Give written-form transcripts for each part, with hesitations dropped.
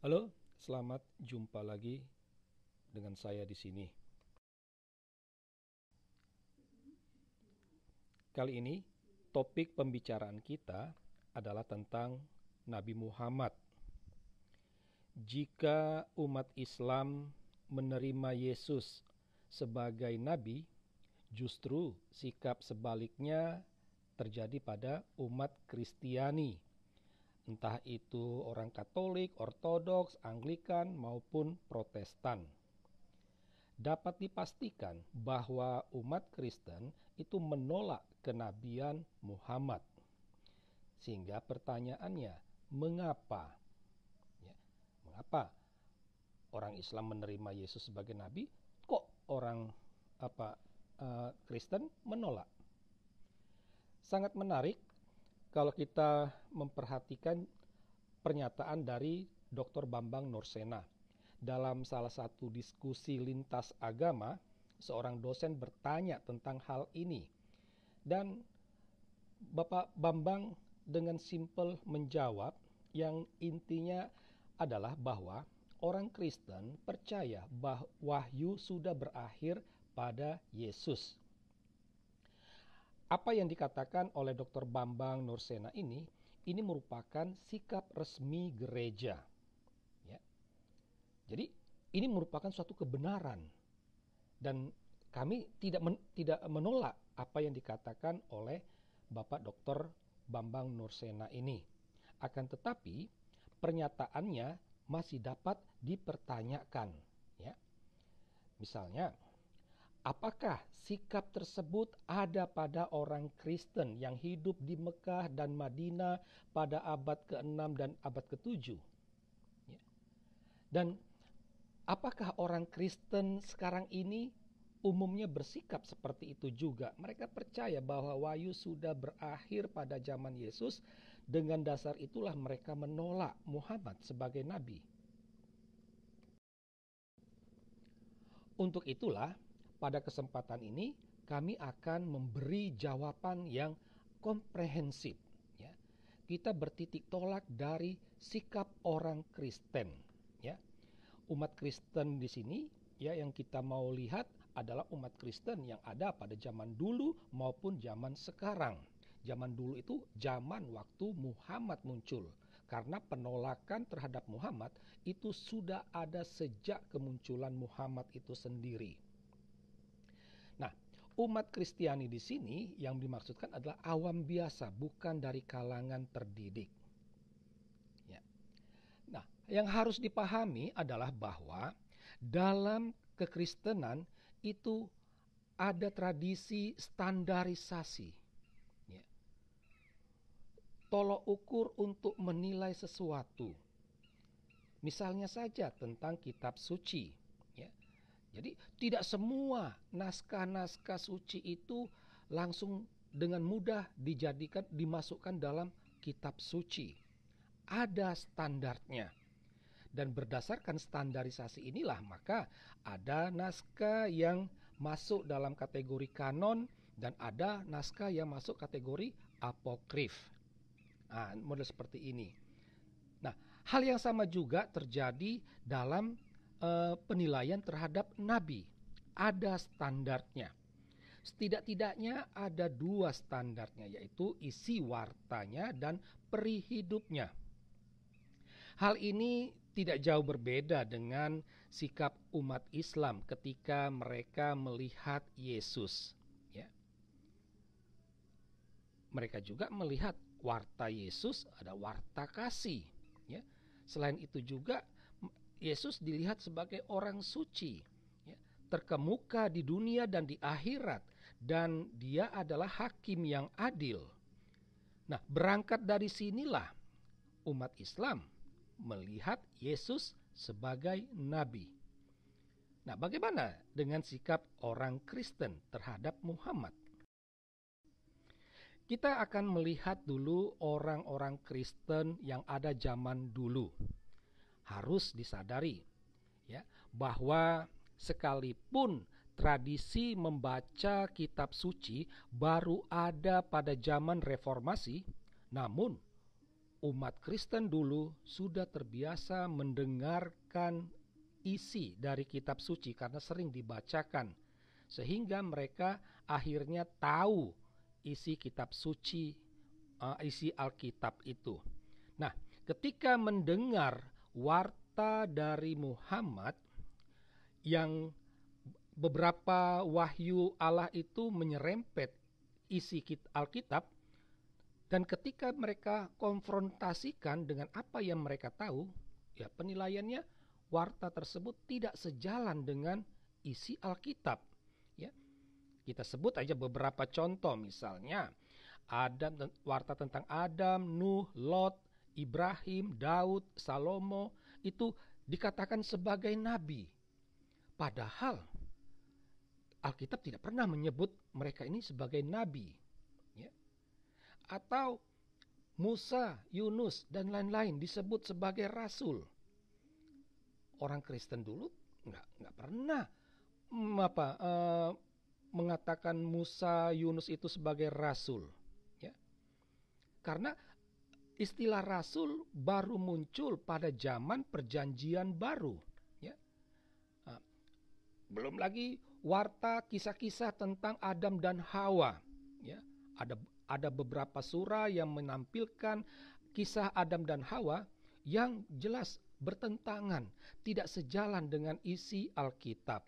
Halo, selamat jumpa lagi dengan saya di sini. Kali ini topik pembicaraan kita adalah tentang Nabi Muhammad. Jika umat Islam menerima Yesus sebagai nabi, justru sikap sebaliknya terjadi pada umat Kristiani. Entah itu orang Katolik, Ortodoks, Anglikan maupun Protestan. Dapat dipastikan bahwa umat Kristen itu menolak kenabian Muhammad. Sehingga pertanyaannya, mengapa? Mengapa orang Islam menerima Yesus sebagai nabi, kok orang Kristen menolak? Sangat menarik kalau kita memperhatikan pernyataan dari Dr. Bambang Nursena. Dalam salah satu diskusi lintas agama, seorang dosen bertanya tentang hal ini. Dan Bapak Bambang dengan simpel menjawab yang intinya adalah bahwa orang Kristen percaya bahwa wahyu sudah berakhir pada Yesus. Apa yang dikatakan oleh Dr. Bambang Nursena ini merupakan sikap resmi gereja. Jadi ini merupakan suatu kebenaran dan kami tidak menolak apa yang dikatakan oleh Bapak Dr. Bambang Nursena ini. Akan tetapi pernyataannya masih dapat dipertanyakan. Ya. Misalnya, apakah sikap tersebut ada pada orang Kristen yang hidup di Mekah dan Madinah pada abad ke-6 dan abad ke-7? Ya. Dan apakah orang Kristen sekarang ini umumnya bersikap seperti itu juga? Mereka percaya bahwa wahyu sudah berakhir pada zaman Yesus. Dengan dasar itulah mereka menolak Muhammad sebagai nabi. Untuk itulah, pada kesempatan ini kami akan memberi jawaban yang komprehensif. Ya. Kita bertitik tolak dari sikap orang Kristen. Ya. Umat Kristen di sini yang kita mau lihat adalah umat Kristen yang ada pada zaman dulu maupun zaman sekarang. Zaman dulu itu zaman waktu Muhammad muncul. Karena penolakan terhadap Muhammad itu sudah ada sejak kemunculan Muhammad itu sendiri. Nah, umat Kristiani di sini yang dimaksudkan adalah awam biasa, bukan dari kalangan terdidik. Nah, yang harus dipahami adalah bahwa dalam kekristenan itu ada tradisi standarisasi. Ya. Tolok ukur untuk menilai sesuatu. Misalnya saja tentang kitab suci. Ya. Jadi tidak semua naskah-naskah suci itu langsung dengan mudah dimasukkan dalam kitab suci. Ada standarnya. Dan berdasarkan standarisasi inilah maka ada naskah yang masuk dalam kategori kanon dan ada naskah yang masuk kategori apokrif. Nah, model seperti ini. Nah, hal yang sama juga terjadi dalam penilaian terhadap nabi. Ada standarnya. Setidak-tidaknya ada dua standarnya, yaitu isi wartanya dan peri hidupnya. Hal ini tidak jauh berbeda dengan sikap umat Islam ketika mereka melihat Yesus. Ya. Mereka juga melihat warta Yesus ada warta kasih. Ya. Selain itu juga Yesus dilihat sebagai orang suci, ya, terkemuka di dunia dan di akhirat, dan dia adalah hakim yang adil. Nah, berangkat dari sinilah umat Islam melihat Yesus sebagai nabi. Nah, bagaimana dengan sikap orang Kristen terhadap Muhammad? Kita akan melihat dulu orang-orang Kristen yang ada zaman dulu. Harus disadari ya, bahwa sekalipun tradisi membaca kitab suci baru ada pada zaman reformasi, namun umat Kristen dulu sudah terbiasa mendengarkan isi dari kitab suci karena sering dibacakan, sehingga mereka akhirnya tahu isi kitab suci, isi Alkitab itu. Nah, ketika mendengar warta dari Muhammad yang beberapa wahyu Allah itu menyerempet isi Alkitab, dan ketika mereka konfrontasikan dengan apa yang mereka tahu, ya penilaiannya warta tersebut tidak sejalan dengan isi Alkitab. Ya, kita sebut aja beberapa contoh, misalnya warta tentang Adam, Nuh, Lot, Ibrahim, Daud, Salomo itu dikatakan sebagai nabi. Padahal Alkitab tidak pernah menyebut mereka ini sebagai nabi. Ya. Atau Musa, Yunus, dan lain-lain disebut sebagai rasul. Orang Kristen dulu nggak pernah mengatakan Musa, Yunus itu sebagai rasul, ya. Karena istilah rasul baru muncul pada zaman Perjanjian Baru, ya. Nah, belum lagi warta kisah-kisah tentang Adam dan Hawa, ya. Ada beberapa surah yang menampilkan kisah Adam dan Hawa yang jelas bertentangan, tidak sejalan dengan isi Alkitab.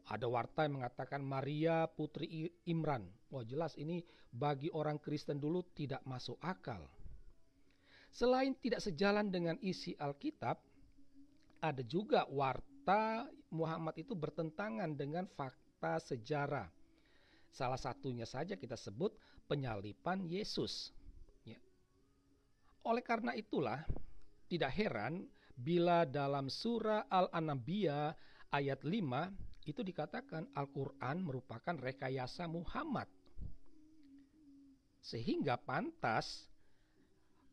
Ada warta yang mengatakan Maria putri Imran. Wah, jelas ini bagi orang Kristen dulu tidak masuk akal. Selain tidak sejalan dengan isi Alkitab, ada juga warta Muhammad itu bertentangan dengan fakta sejarah. Salah satunya saja kita sebut penyaliban Yesus. Ya. Oleh karena itulah, tidak heran bila dalam surah Al-Anbiya ayat 5 itu dikatakan Al-Quran merupakan rekayasa Muhammad. Sehingga pantas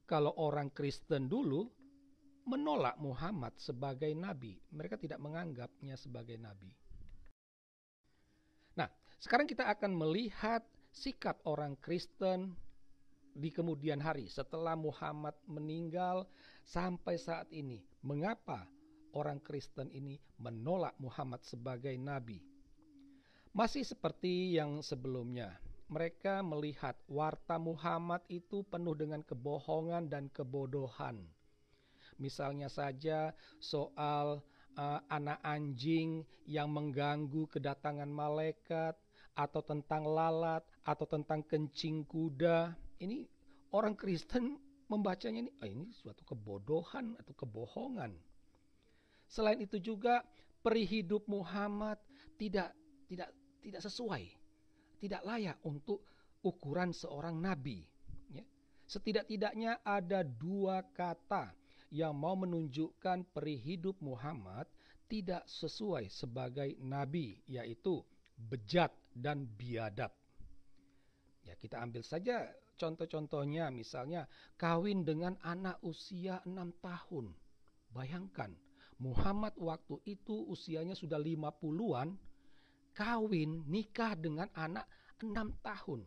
kalau orang Kristen dulu menolak Muhammad sebagai nabi. Mereka tidak menganggapnya sebagai nabi. Nah, sekarang kita akan melihat sikap orang Kristen di kemudian hari setelah Muhammad meninggal sampai saat ini. Mengapa orang Kristen ini menolak Muhammad sebagai nabi? Masih seperti yang sebelumnya, mereka melihat warta Muhammad itu penuh dengan kebohongan dan kebodohan. Misalnya saja soal anak anjing yang mengganggu kedatangan malaikat, atau tentang lalat, atau tentang kencing kuda. Ini orang Kristen membacanya ini suatu kebodohan atau kebohongan. Selain itu juga peri hidup Muhammad tidak sesuai, tidak layak untuk ukuran seorang nabi. Ya. Setidak-tidaknya ada 2 kata yang mau menunjukkan peri hidup Muhammad tidak sesuai sebagai nabi, yaitu bejat dan biadab. Ya, kita ambil saja contoh-contohnya, misalnya kawin dengan anak usia 6 tahun. Bayangkan, Muhammad waktu itu usianya sudah 50-an, kawin, nikah dengan anak 6 tahun.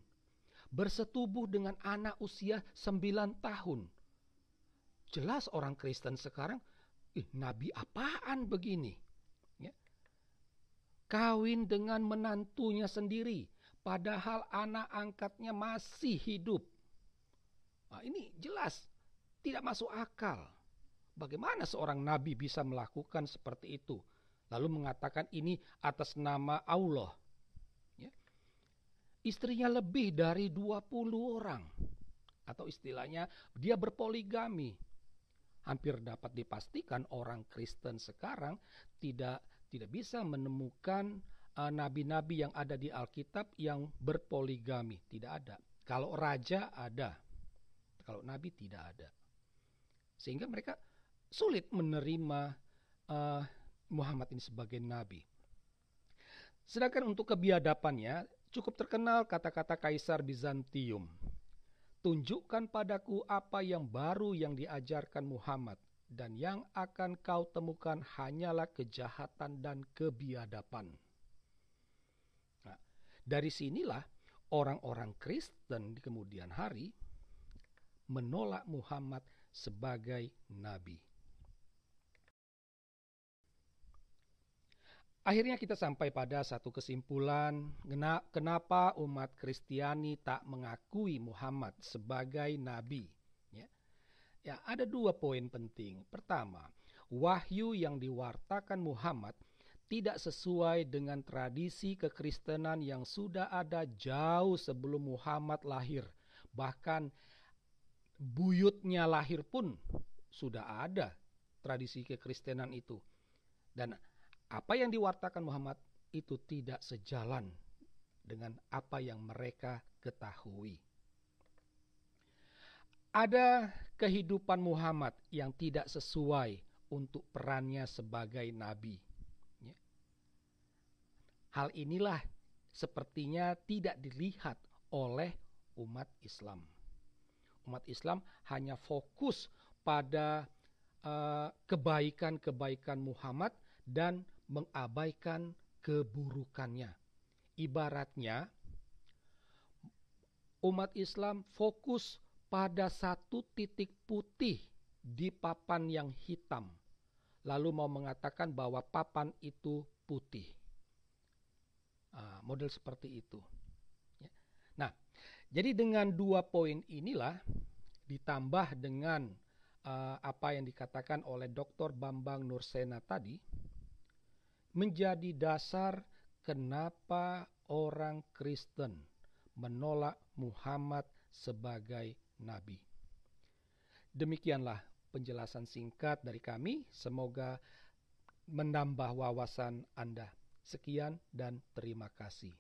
Bersetubuh dengan anak usia 9 tahun. Jelas orang Kristen sekarang, nabi apaan begini? Ya. Kawin dengan menantunya sendiri, padahal anak angkatnya masih hidup. Nah, ini jelas tidak masuk akal. Bagaimana seorang nabi bisa melakukan seperti itu? Lalu mengatakan ini atas nama Allah. Ya. Istrinya lebih dari 20 orang. Atau istilahnya dia berpoligami. Hampir dapat dipastikan orang Kristen sekarang tidak bisa menemukan nabi-nabi yang ada di Alkitab yang berpoligami. Tidak ada. Kalau raja ada, kalau nabi tidak ada. Sehingga mereka sulit menerima Muhammad ini sebagai nabi. Sedangkan untuk kebiadabannya cukup terkenal kata-kata Kaisar Bizantium. Tunjukkan padaku apa yang baru yang diajarkan Muhammad, dan yang akan kau temukan hanyalah kejahatan dan kebiadaban. Nah, dari sinilah orang-orang Kristen di kemudian hari menolak Muhammad sebagai nabi. Akhirnya kita sampai pada satu kesimpulan, kenapa umat Kristiani tak mengakui Muhammad sebagai nabi. Ya, ada 2 poin penting. Pertama, wahyu yang diwartakan Muhammad tidak sesuai dengan tradisi kekristenan yang sudah ada jauh sebelum Muhammad lahir. Bahkan buyutnya lahir pun sudah ada tradisi kekristenan itu. Dan apa yang diwartakan Muhammad itu tidak sejalan dengan apa yang mereka ketahui. Ada kehidupan Muhammad yang tidak sesuai untuk perannya sebagai nabi. Hal inilah sepertinya tidak dilihat oleh umat Islam. Umat Islam hanya fokus pada kebaikan-kebaikan Muhammad dan mengabaikan keburukannya. Ibaratnya umat Islam fokus pada satu titik putih di papan yang hitam, lalu mau mengatakan bahwa papan itu putih. Model seperti itu. Nah, jadi dengan 2 poin inilah ditambah dengan apa yang dikatakan oleh Dr. Bambang Nursena tadi, menjadi dasar kenapa orang Kristen menolak Muhammad sebagai nabi. Demikianlah penjelasan singkat dari kami. Semoga menambah wawasan Anda. Sekian dan terima kasih.